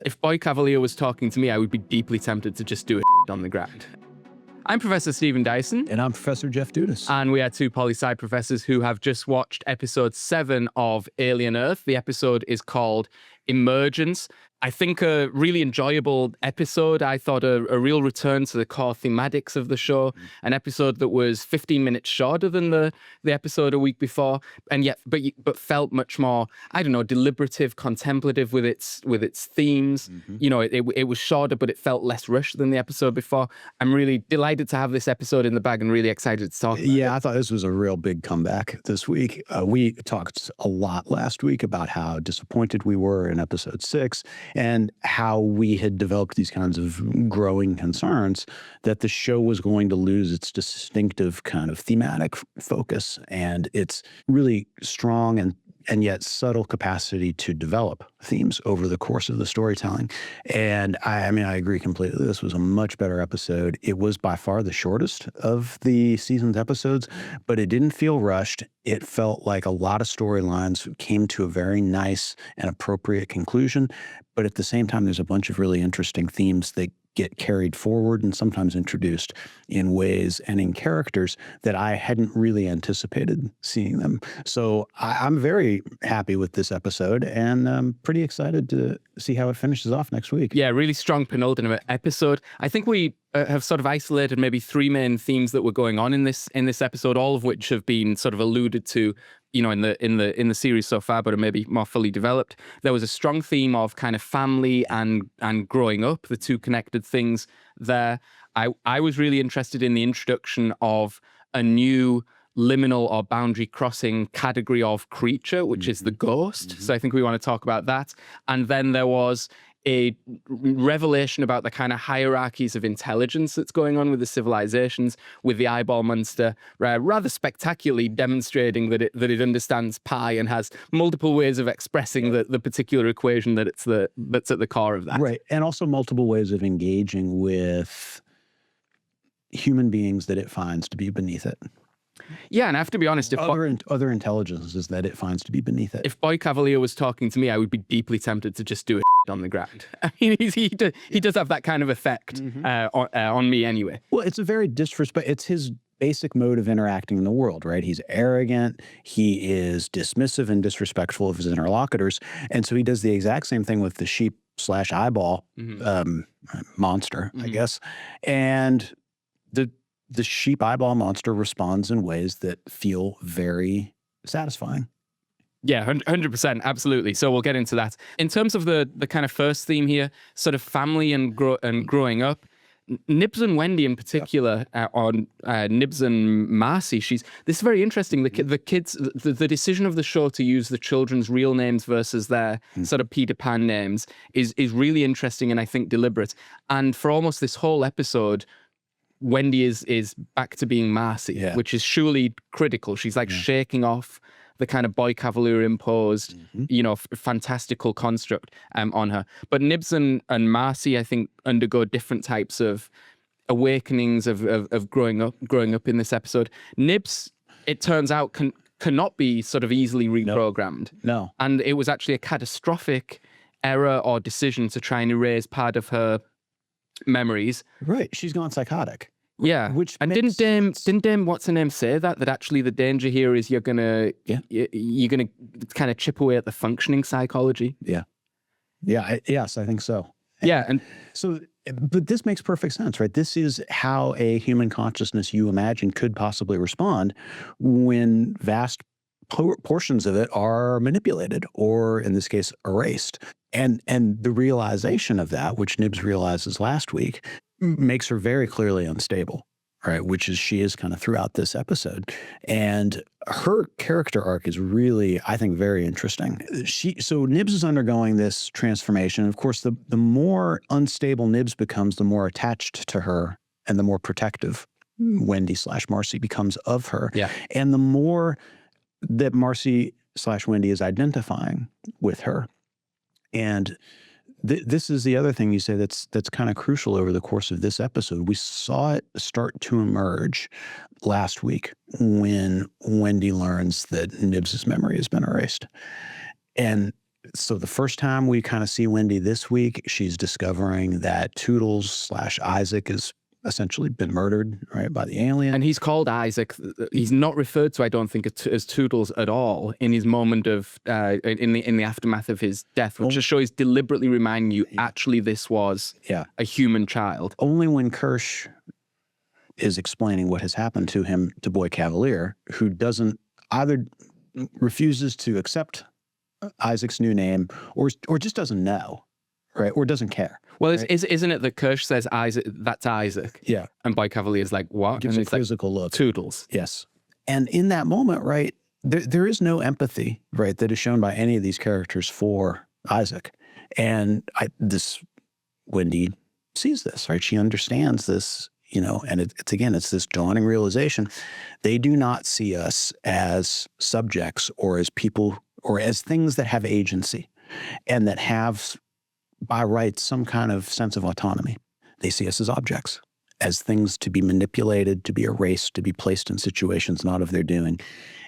If Boy Kavalier was talking to me, I would be deeply tempted to just do it on the ground. I'm Professor Stephen Dyson. And I'm Professor Jeff Dudas. And we are two poli-sci professors who have just watched episode 7 of Alien Earth. The episode is called Emergence. I think a really enjoyable episode. I thought a real return to the core thematics of the show. An episode that was 15 minutes shorter than the episode a week before, and yet but felt much more, I don't know, deliberative, contemplative with its themes. You know, it was shorter, but it felt less rushed than the episode before. I'm really delighted to have this episode in the bag and really excited to talk about it. I thought this was a real big comeback this week. We talked a lot last week about how disappointed we were in episode 6. And how we had developed these kinds of growing concerns that the show was going to lose its distinctive kind of thematic focus and its really strong and yet subtle capacity to develop themes over the course of the storytelling. And I agree completely. This was a much better episode. It was by far the shortest of the season's episodes, but it didn't feel rushed. It felt like a lot of storylines came to a very nice and appropriate conclusion. But at the same time, there's a bunch of really interesting themes that get carried forward and sometimes introduced in ways and in characters that I hadn't really anticipated seeing them. So I'm very happy with this episode, and I'm pretty excited to see how it finishes off next week. Yeah, really strong penultimate episode. I think we have sort of isolated maybe 3 main themes that were going on in this episode, all of which have been sort of alluded to, you know, in the series so far, but are maybe more fully developed. There was a strong theme of kind of family and growing up, the two connected things there. I was really interested in the introduction of a new liminal or boundary crossing category of creature, which is the ghost. So I think we want to talk about that. And then there was a revelation about the kind of hierarchies of intelligence that's going on with the civilizations, with the eyeball monster rather spectacularly demonstrating that it understands pi and has multiple ways of expressing the particular equation that's at the core of that. Right, and also multiple ways of engaging with human beings that it finds to be beneath it. Yeah, and I have to be honest, if other intelligences that it finds to be beneath it. If Boy Kavalier was talking to me, I would be deeply tempted to just do it on the ground. I mean, he does have that kind of effect on me anyway. Well, it's a very it's his basic mode of interacting in the world, right? He's arrogant, he is dismissive and disrespectful of his interlocutors, and so he does the exact same thing with the sheep/eyeball monster, I guess, and the sheep eyeball monster responds in ways that feel very satisfying. Yeah, 100%, absolutely. So we'll get into that. In terms of the kind of first theme here, sort of family and growing up, Nibs and Wendy in particular, on Nibs and Marcy, this is very interesting. The kids, the decision of the show to use the children's real names versus their sort of Peter Pan names is really interesting and I think deliberate. And for almost this whole episode, Wendy is back to being Marcy, which is surely critical. She's like shaking off the kind of Boy Kavalier imposed, you know, fantastical construct on her. But Nibs and Marcy, I think, undergo different types of awakenings of growing up in this episode. Nibs, it turns out, cannot be sort of easily reprogrammed. No. And it was actually a catastrophic error or decision to try and erase part of her memories. Right. She's gone psychotic. Yeah. Didn't Dame what's her name say that actually the danger here is you're gonna kind of chip away at the functioning psychology? Yes, I think so. Yeah, and so, but this makes perfect sense, right? This is how a human consciousness you imagine could possibly respond when vast portions of it are manipulated, or in this case, erased. And the realization of that, which Nibs realizes last week, makes her very clearly unstable, right? Which is she is kind of throughout this episode. And her character arc is really, I think, very interesting. So Nibs is undergoing this transformation. Of course, the more unstable Nibs becomes, the more attached to her and the more protective Wendy/Marcy becomes of her. Yeah. And the more that Marcy/Wendy is identifying with her. And this is the other thing you say that's kind of crucial over the course of this episode. We saw it start to emerge last week when Wendy learns that Nibs' memory has been erased. And So the first time we kind of see Wendy this week, she's discovering that Toodles/Isaac is essentially been murdered, right, by the alien. And he's called Isaac. He's not referred to, I don't think, as Toodles at all in his moment of in the aftermath of his death, which just shows deliberately reminding you actually this was a human child. Only when Kirsch is explaining what has happened to him to Boy Kavalier, who doesn't either refuses to accept Isaac's new name or just doesn't know, right, or doesn't care. Well, right? Isn't it that Kirsch says Isaac, that's Isaac? Yeah. And Boy Cavalier's like, what? Gives and a it's quizzical look. Toodles. Yes. And in that moment, right, there is no empathy, right, that is shown by any of these characters for Isaac. And Wendy sees this, right? She understands this, and it's this dawning realization. They do not see us as subjects or as people or as things that have agency and that have, by right, some kind of sense of autonomy. They see us as objects, as things to be manipulated, to be erased, to be placed in situations not of their doing.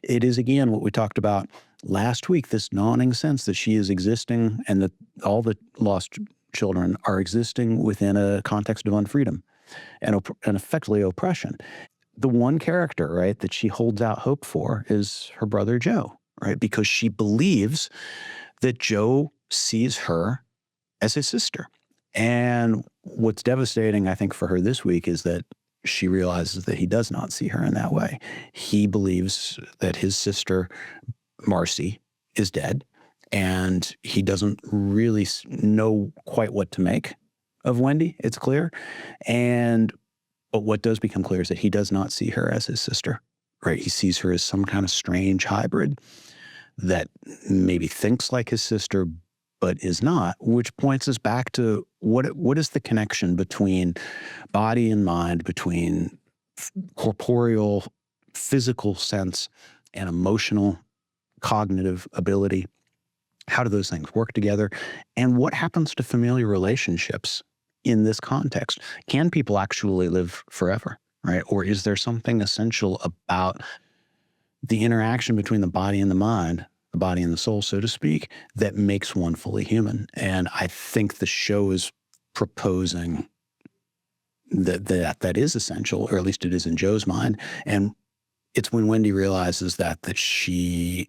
It is, again, what we talked about last week, this dawning sense that she is existing and that all the lost children are existing within a context of unfreedom and effectively oppression. The one character, right, that she holds out hope for is her brother Joe, right, because she believes that Joe sees her as his sister. And what's devastating, I think, for her this week is that she realizes that he does not see her in that way. He believes that his sister, Marcy, is dead, and he doesn't really know quite what to make of Wendy, it's clear. But what does become clear is that he does not see her as his sister, right? He sees her as some kind of strange hybrid that maybe thinks like his sister, but is not, which points us back to what is the connection between body and mind, between corporeal, physical sense and emotional, cognitive ability. How do those things work together? And what happens to familiar relationships in this context? Can people actually live forever, right? Or is there something essential about the interaction between the body and the mind, the body and the soul, so to speak, that makes one fully human? And I think the show is proposing that is essential, or at least it is in Joe's mind. And it's when Wendy realizes that she,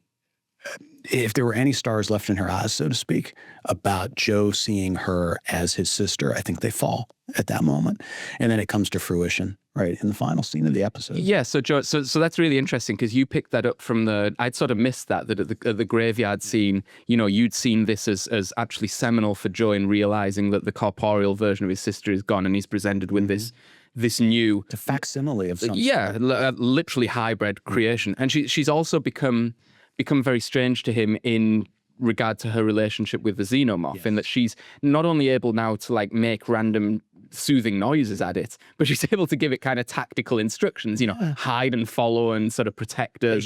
if there were any stars left in her eyes, so to speak, about Joe seeing her as his sister, I think they fall at that moment. And then it comes to fruition, right, in the final scene of the episode. Yeah, so Joe, so that's really interesting because you picked that up from I'd sort of missed that at the graveyard scene, you'd seen this as actually seminal for Joe in realizing that the corporeal version of his sister is gone and he's presented with this new... It's a facsimile of some sort. Literally hybrid creation. And she's also become very strange to him in regard to her relationship with the xenomorph, in that she's not only able now to make random soothing noises at it, but she's able to give it kind of tactical instructions, hide and follow and sort of protect us.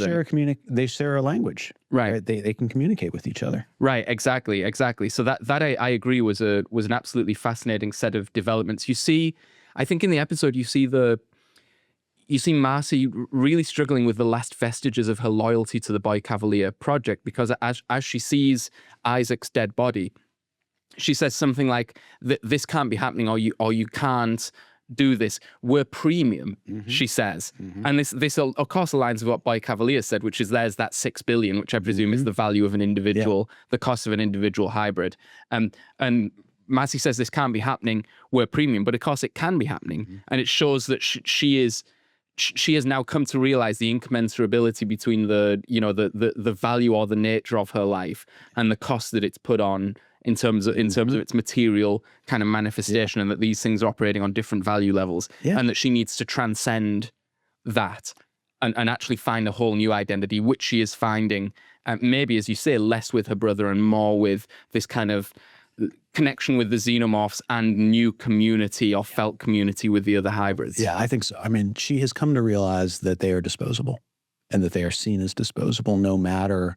They share a language. Right. They can communicate with each other. Right, exactly. So that I agree was an absolutely fascinating set of developments. You see, I think in the episode you see Marcy really struggling with the last vestiges of her loyalty to the Boy Kavalier project, because as she sees Isaac's dead body, she says something like, "This can't be happening, or you can't do this. We're premium," she says. And this of course aligns with what Boy Kavalier said, which is there's that $6 billion, which I presume is the value of an individual, the cost of an individual hybrid. And Marcy says this can't be happening, we're premium, but of course it can be happening. And it shows that she has now come to realize the incommensurability between the value or the nature of her life and the cost that it's put on in terms of its material kind of manifestation, and that these things are operating on different value levels, and that she needs to transcend that and actually find a whole new identity, which she is finding, maybe, as you say, less with her brother and more with this kind of connection with the xenomorphs and new community or felt community with the other hybrids. Yeah, I think so. I mean, she has come to realize that they are disposable and that they are seen as disposable no matter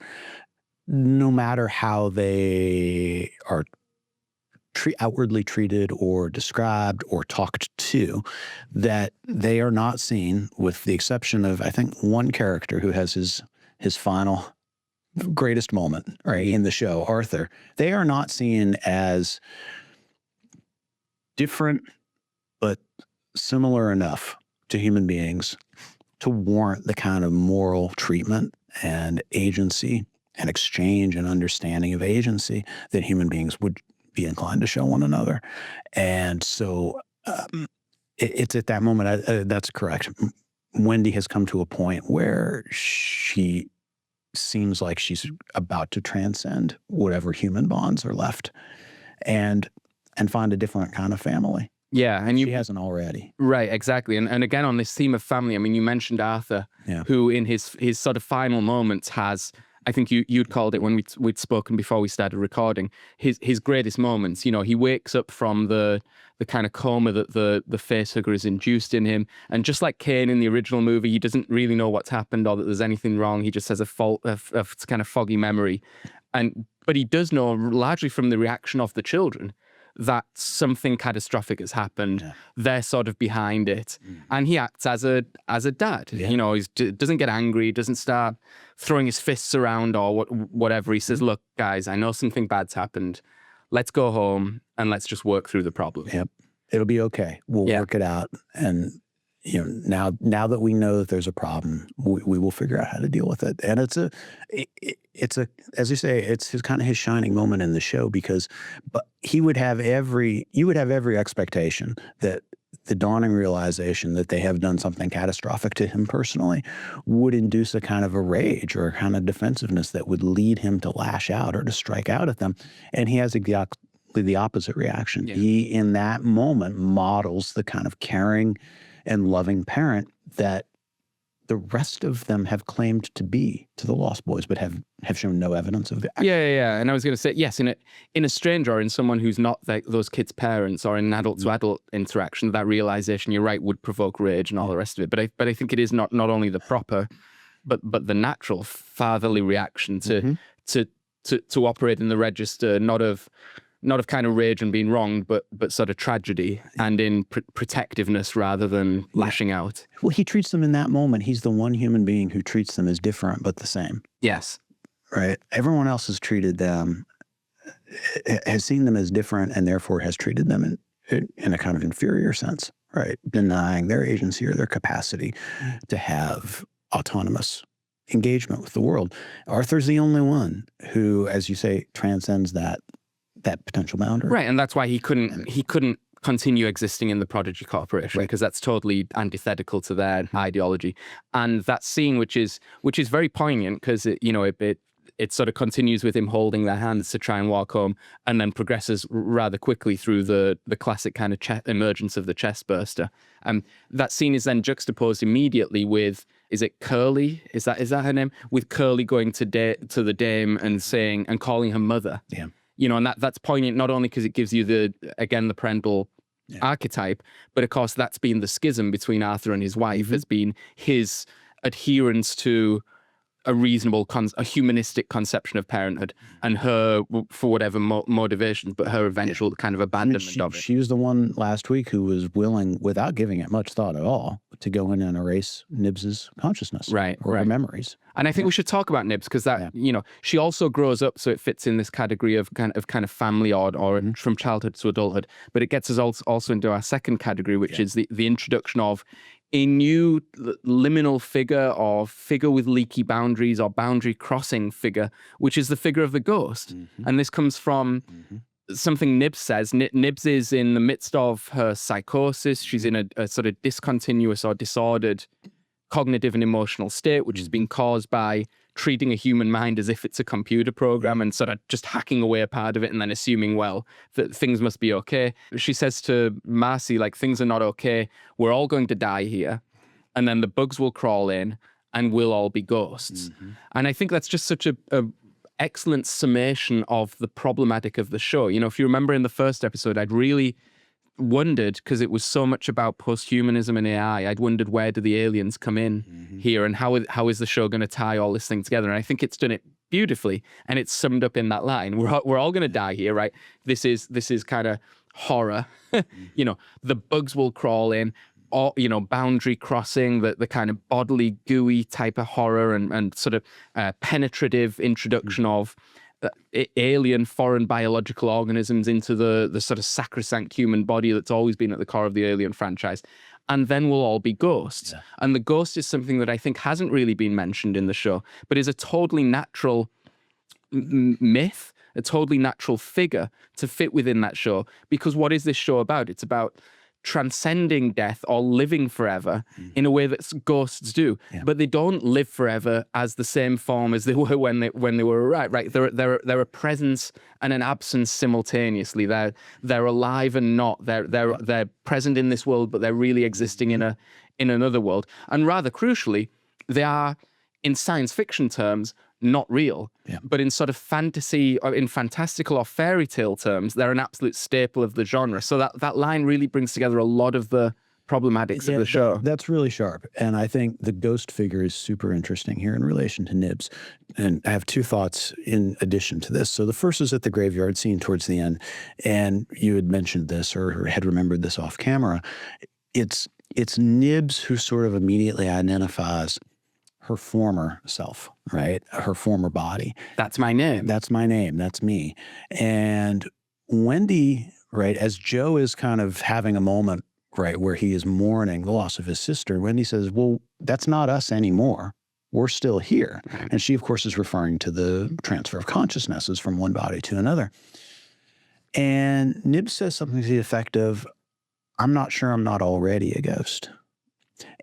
how they are outwardly treated or described or talked to, that they are not seen, with the exception of, I think, one character who has his final greatest moment, right, in the show, Arthur, they are not seen as different but similar enough to human beings to warrant the kind of moral treatment and agency and exchange and understanding of agency that human beings would be inclined to show one another. And so it's at that moment, that's correct. Wendy has come to a point where she seems like she's about to transcend whatever human bonds are left and find a different kind of family. Yeah, and she hasn't already. Right, exactly. And again, on this theme of family, I mean, you mentioned Arthur, who in his sort of final moments has, I think you'd called it when we'd spoken before we started recording, his greatest moments. You know, he wakes up from the kind of coma that the facehugger has induced in him. And just like Kane in the original movie, he doesn't really know what's happened or that there's anything wrong. He just has a kind of foggy memory. But he does know, largely from the reaction of the children, that something catastrophic has happened. Yeah. They're sort of behind it. And he acts as a dad. Yeah. You know, he doesn't get angry, doesn't start throwing his fists around or whatever. He says, look, guys, I know something bad's happened. Let's go home and let's just work through the problem. Yep. It'll be okay. We'll work it out. And you know, now that we know that there's a problem, we will figure out how to deal with it. And it's a, as you say, it's kind of his shining moment in the show, because you would have every expectation that the dawning realization that they have done something catastrophic to him personally would induce a kind of a rage or a kind of defensiveness that would lead him to lash out or to strike out at them. And he has exactly the opposite reaction. Yeah. He, in that moment, models the kind of caring and loving parent that the rest of them have claimed to be to the Lost Boys, but have shown no evidence of it. Yeah. And I was going to say, yes, in a stranger or in someone who's not those kids' parents, or in an adult-to-adult interaction, that realization, you're right, would provoke rage and all the rest of it. But I think it is not only the proper, but the natural fatherly reaction to operate in the register, not of kind of rage and being wronged, but sort of tragedy and in protectiveness rather than lashing out. Well, he treats them in that moment. He's the one human being who treats them as different but the same. Yes. Right? Everyone else has treated them, has seen them as different, and therefore has treated them in a kind of inferior sense, right? Denying their agency or their capacity to have autonomous engagement with the world. Arthur's the only one who, as you say, transcends that potential boundary. Right, and that's why he couldn't continue existing in the Prodigy Corporation, because that's totally antithetical to their ideology. And that scene, which is very poignant, because it sort of continues with him holding their hands to try and walk home, and then progresses rather quickly through the classic kind of emergence of the chest burster. That scene is then juxtaposed immediately with, is it Curly? Is that her name? With Curly going to the dame and calling her mother. Yeah. You know, and that's poignant not only because it gives you the parental archetype, but of course that's been the schism between Arthur and his wife, has been his adherence to a reasonable, a humanistic conception of parenthood, and her, for whatever motivations, but her eventual kind of abandonment of it. She was the one last week who was willing, without giving it much thought at all, to go in and erase Nibs's consciousness, or her memories. And I think we should talk about Nibs, because that, she also grows up, so it fits in this category of kind of family or from childhood to adulthood. But it gets us also into our second category, which is the introduction of a new liminal figure, or figure with leaky boundaries, or boundary crossing figure, which is the figure of the ghost. And this comes from something Nibs says. Nibs is in the midst of her psychosis. She's in a sort of discontinuous or disordered cognitive and emotional state, which has been caused by treating a human mind as if it's a computer program and sort of just hacking away a part of it and then assuming, well, that things must be okay. She says to Marcy, like, things are not okay. We're all going to die here. And then the bugs will crawl in and we'll all be ghosts. And I think that's just such a excellent summation of the problematic of the show. You know, if you remember in the first episode, I'd really wondered, because it was so much about post-humanism and AI, I'd wondered, where do the aliens come in here, and how is the show going to tie all this thing together? And I think it's done it beautifully, and it's summed up in that line. We're all going to die here, right? This is kind of horror. You know, the bugs will crawl in. or, boundary crossing, the kind of bodily, gooey type of horror and sort of penetrative introduction of alien, foreign biological organisms into the sort of sacrosanct human body that's always been at the core of the Alien franchise. And then we'll all be ghosts. Yeah. And the ghost is something that I think hasn't really been mentioned in the show, but is a totally natural myth, a totally natural figure to fit within that show. Because what is this show about? It's about transcending death or living forever in a way that ghosts do, but they don't live forever as the same form as they were when they were alive. Right? They're a presence and an absence simultaneously. They're alive and not. They're present in this world, but they're really existing in another world. And rather crucially, they are, in science fiction terms, not real, but in sort of fantasy or in fantastical or fairy tale terms, they're an absolute staple of the genre. So that line really brings together a lot of the problematics of the show. That's really sharp. And I think the ghost figure is super interesting here in relation to Nibs. And I have two thoughts in addition to this. So the first is at the graveyard scene towards the end. And you had mentioned this or had remembered this off camera. It's Nibs who sort of immediately identifies her former self, right? Her former body. That's my name. That's my name. That's me. And Wendy, right, as Joe is kind of having a moment, right, where he is mourning the loss of his sister, Wendy says, well, that's not us anymore. We're still here. Right. And she, of course, is referring to the transfer of consciousnesses from one body to another. And Nibs says something to the effect of, I'm not sure I'm not already a ghost.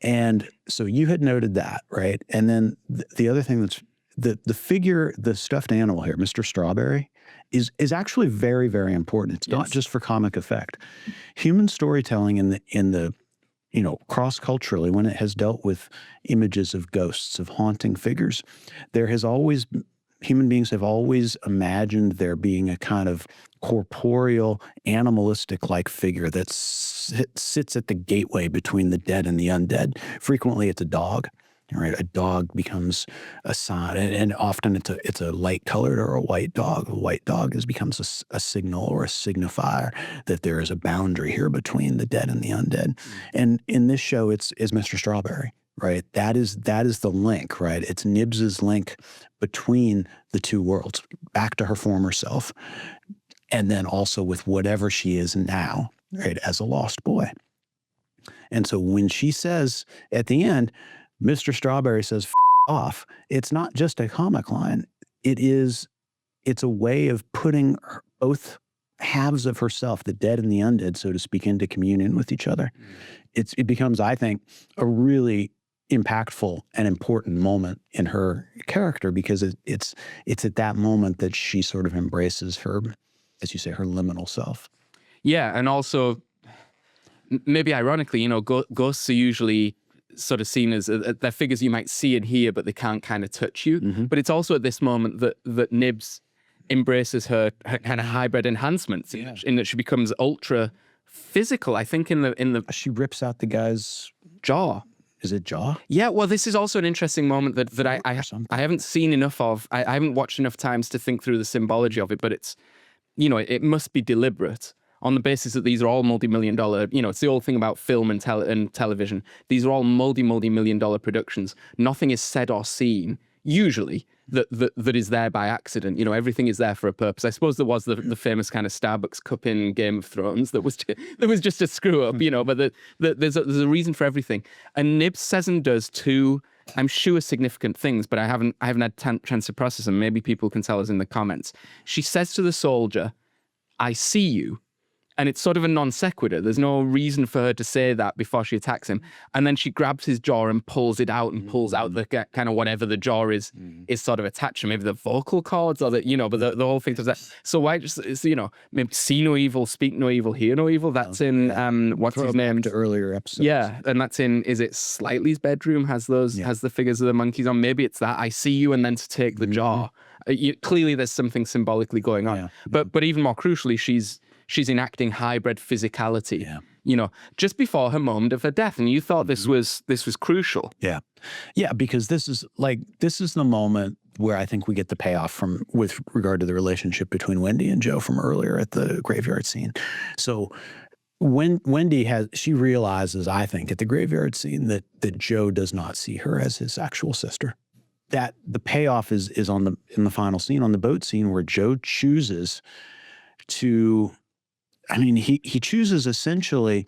And so you had noted that, right? And then the other thing that's the figure, the stuffed animal here, Mr. Strawberry, is actually very, very important. It's not just for comic effect. Human storytelling in the cross-culturally, when it has dealt with images of ghosts, of haunting figures, human beings have always imagined there being a kind of corporeal, animalistic-like figure that sits at the gateway between the dead and the undead. Frequently, it's a dog. Right, a dog becomes a sign, and often it's a light-colored or a white dog. A white dog becomes a signal or a signifier that there is a boundary here between the dead and the undead. And in this show, it's Mr. Strawberry. Right, that is the link. Right, it's Nibs's link between the two worlds, back to her former self, and then also with whatever she is now, right, as a lost boy. And so when she says at the end, Mr. Strawberry says, F off, it's not just a comic line. It's a way of putting both halves of herself, the dead and the undead, so to speak, into communion with each other. It becomes, I think, a really impactful and important moment in her character, because it's at that moment that she sort of embraces her, as you say, her liminal self. Yeah, and also, maybe ironically, ghosts are usually sort of seen as they're figures you might see and hear, but they can't kind of touch you. Mm-hmm. But it's also at this moment that Nibs embraces her kind of hybrid enhancements, in that she becomes ultra physical. I think in the she rips out the guy's jaw. Is it jaw? Yeah. Well, this is also an interesting moment that I haven't seen enough of. I haven't watched enough times to think through the symbology of it. But it's it must be deliberate, on the basis that these are all multi-million dollar, it's the old thing about film and television. These are all multi-million dollar productions. Nothing is said or seen, usually, that is there by accident. Everything is there for a purpose. I suppose there was the famous kind of Starbucks cup in Game of Thrones that was just a screw up, but there's a reason for everything. And Nibs says and does two, I'm sure, significant things, but I haven't had chance to process them. Maybe people can tell us in the comments. She says to the soldier, I see you. And it's sort of a non sequitur. There's no reason for her to say that before she attacks him. And then she grabs his jaw and pulls it out and pulls out the kind of whatever the jaw is sort of attached to, maybe the vocal cords or but the whole thing does that. So why just, maybe see no evil, speak no evil, hear no evil. That's in, what's his name? To earlier episodes. Yeah. And that's in, is it Slightly's bedroom has the figures of the monkeys on? Maybe it's that, I see you, and then to take the jaw. Clearly there's something symbolically going on. Yeah. But even more crucially, she's enacting hybrid physicality, just before her moment of her death. And you thought this was crucial. Yeah. Yeah, because this is the moment where I think we get the payoff with regard to the relationship between Wendy and Joe from earlier at the graveyard scene. So She realizes, I think, at the graveyard scene that Joe does not see her as his actual sister. That the payoff is in the final scene, on the boat scene, where Joe chooses to, he chooses essentially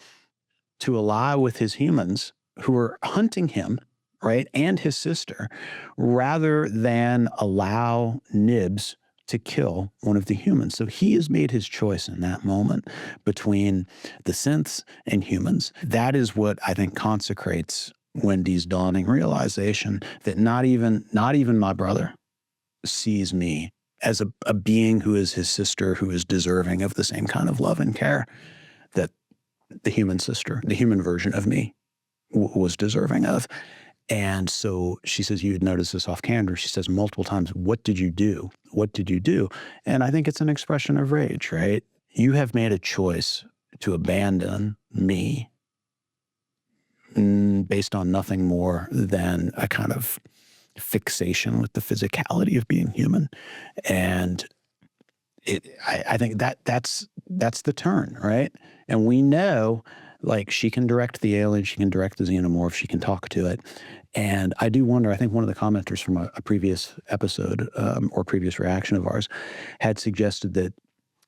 to ally with his humans who are hunting him, right, and his sister, rather than allow Nibs to kill one of the humans. So he has made his choice in that moment between the synths and humans. That is what I think consecrates Wendy's dawning realization that not even my brother sees me as a being who is his sister, who is deserving of the same kind of love and care that the human sister, the human version of me, was deserving of. And so she says, you had noticed this off camera. She says multiple times, what did you do? What did you do? And I think it's an expression of rage, right? You have made a choice to abandon me based on nothing more than a kind of fixation with the physicality of being human. And I think that's the turn, right? And we know, like, she can direct the alien, she can direct the xenomorph, she can talk to it. And I do wonder, I think one of the commenters from a previous episode or previous reaction of ours had suggested that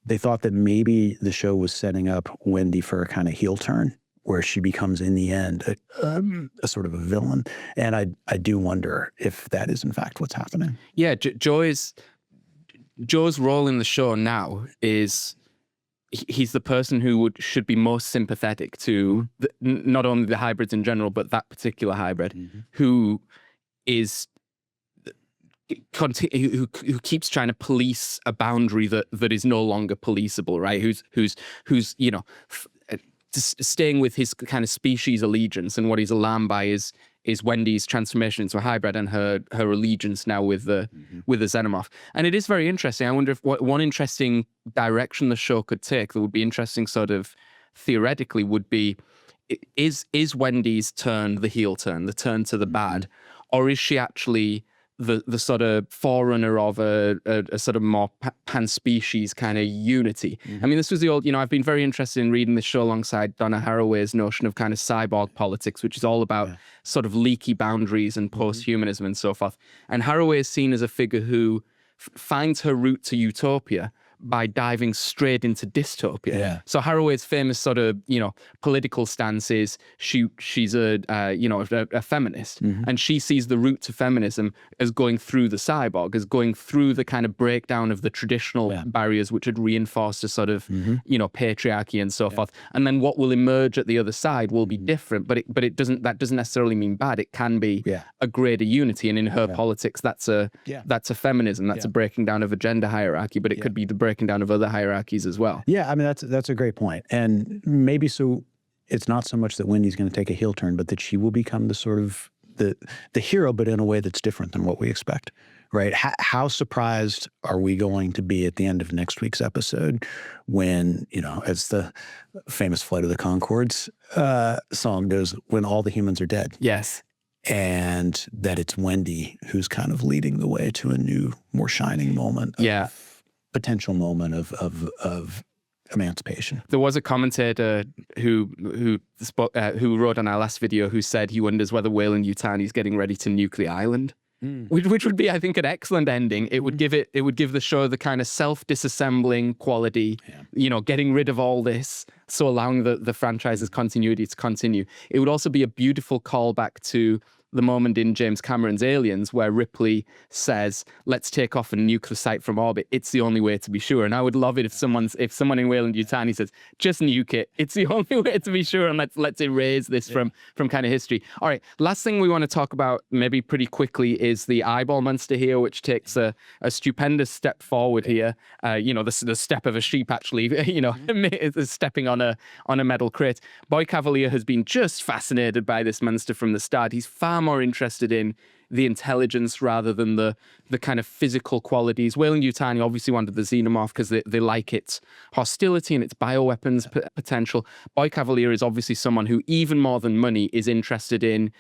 they thought that maybe the show was setting up Wendy for a kind of heel turn, where she becomes, in the end, a sort of a villain. And I do wonder if that is, in fact, what's happening. Yeah, Joe's role in the show now is he's the person who should be most sympathetic to not only the hybrids in general, but that particular hybrid, who is who keeps trying to police a boundary that is no longer policeable, right? Who's staying with his kind of species allegiance, and what he's alarmed by is Wendy's transformation into a hybrid and her allegiance now with the xenomorph. And it is very interesting. I wonder if one interesting direction the show could take that would be interesting, sort of theoretically, would be, is Wendy's turn the heel turn, the turn to the bad, or is she actually the sort of forerunner of a sort of more pan-species kind of unity? I mean, this was the old, I've been very interested in reading this show alongside Donna Haraway's notion of kind of cyborg politics, which is all about sort of leaky boundaries and post-humanism and so forth. And Haraway is seen as a figure who finds her route to utopia by diving straight into dystopia. Yeah. So Haraway's famous sort of, political stance is she's a feminist, and she sees the route to feminism as going through the cyborg, as going through the kind of breakdown of the traditional barriers which had reinforced a sort of, patriarchy and so forth. And then what will emerge at the other side will be different, but that doesn't necessarily mean bad. It can be a greater unity. And in her politics, that's a feminism, that's a breaking down of a gender hierarchy, but it could be the breaking down of other hierarchies as well. Yeah, I mean, that's a great point. And maybe so it's not so much that Wendy's going to take a heel turn, but that she will become the sort of the hero, but in a way that's different than what we expect, right? How surprised are we going to be at the end of next week's episode when, as the famous Flight of the Conchords song goes, when all the humans are dead. Yes. And that it's Wendy who's kind of leading the way to a new, more shining moment. Potential moment of emancipation. There was a commentator who wrote on our last video who said he wonders whether Weyland-Yutani is getting ready to nuclear island, which would be, I think, an excellent ending. It would give the show the kind of self-disassembling quality, getting rid of all this, so allowing the franchise's continuity to continue. It would also be a beautiful callback to the moment in James Cameron's Aliens where Ripley says, let's take off a nuclear site from orbit. It's the only way to be sure. And I would love it if someone in Weyland-Yutani says, just nuke it. It's the only way to be sure, and let's erase this from kind of history. All right, last thing we want to talk about maybe pretty quickly is the eyeball monster here, which takes a stupendous step forward here. The step of a sheep, actually, stepping on a metal crate. Boy Kavalier has been just fascinated by this monster from the start. He's far more interested in the intelligence rather than the kind of physical qualities. Weyland-Yutani obviously wanted the xenomorph because they like its hostility and its bioweapons potential. Boy Kavalier is obviously someone who, even more than money, is interested in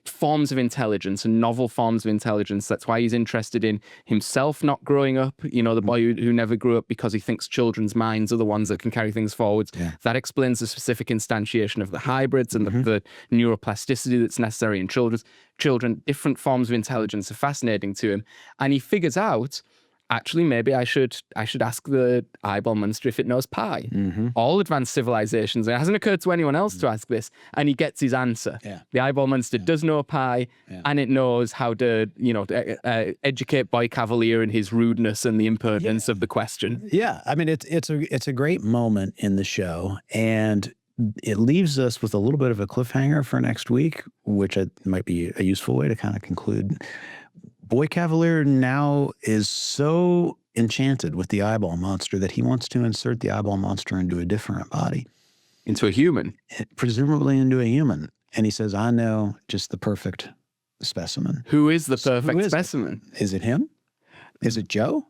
forms of intelligence and novel forms of intelligence. That's why he's interested in himself not growing up. You know, the boy who never grew up because he thinks children's minds are the ones that can carry things forwards. Yeah. That explains the specific instantiation of the hybrids and the neuroplasticity that's necessary in children. Different forms of intelligence are fascinating to him. And he figures out, actually, maybe I should ask the eyeball monster if it knows pi. All advanced civilizations, it hasn't occurred to anyone else to ask this, and he gets his answer. Yeah. The eyeball monster does know pi, and it knows how to, educate Boy Kavalier in his rudeness and the impertinence of the question. Yeah, I mean, it's a great moment in the show, and it leaves us with a little bit of a cliffhanger for next week, which might be a useful way to kind of conclude. Boy Kavalier now is so enchanted with the eyeball monster that he wants to insert the eyeball monster into a different body. Into a human. Presumably into a human. And he says, I know just the perfect specimen. Who is the perfect Who is specimen? Is it him? Is it Joe?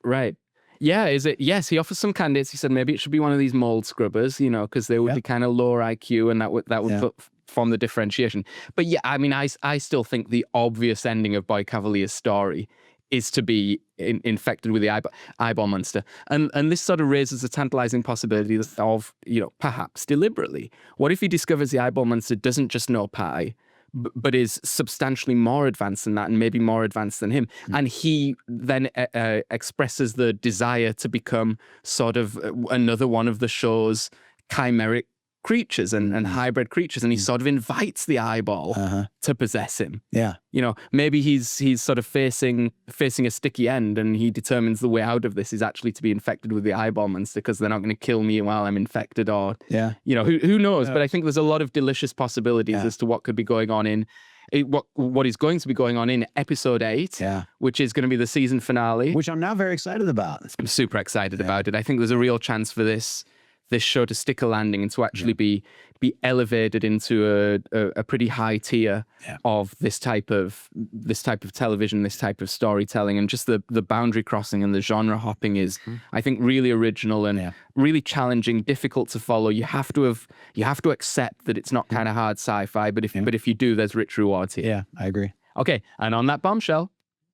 Right. Yeah, is it? Yes, he offers some candidates. He said maybe it should be one of these mold scrubbers, because they would be kind of lower IQ, and that would form the differentiation. But yeah, I mean, I still think the obvious ending of Boy Cavalier's story is to be infected with the eyeball monster. And this sort of raises a tantalizing possibility of, perhaps deliberately. What if he discovers the eyeball monster doesn't just know pi, but is substantially more advanced than that, and maybe more advanced than him. And he then expresses the desire to become sort of another one of the show's chimeric creatures and hybrid creatures, and he sort of invites the eyeball to possess him. Yeah. Maybe he's sort of facing a sticky end, and he determines the way out of this is actually to be infected with the eyeball monster, because they're not going to kill me while I'm infected, or who knows? But I think there's a lot of delicious possibilities as to what could be going on in what is going to be going on in episode 8, which is going to be the season finale, which I'm now very excited about. I'm super excited about it. I think there's a real chance for this show to stick a landing and to actually be elevated into a pretty high tier of this type of television, this type of storytelling, and just the boundary crossing and the genre hopping is, I think, really original and really challenging, difficult to follow. You have to accept that it's not kind of hard sci-fi, but if you do, there's rich rewards here. Yeah, I agree. Okay, and on that bombshell,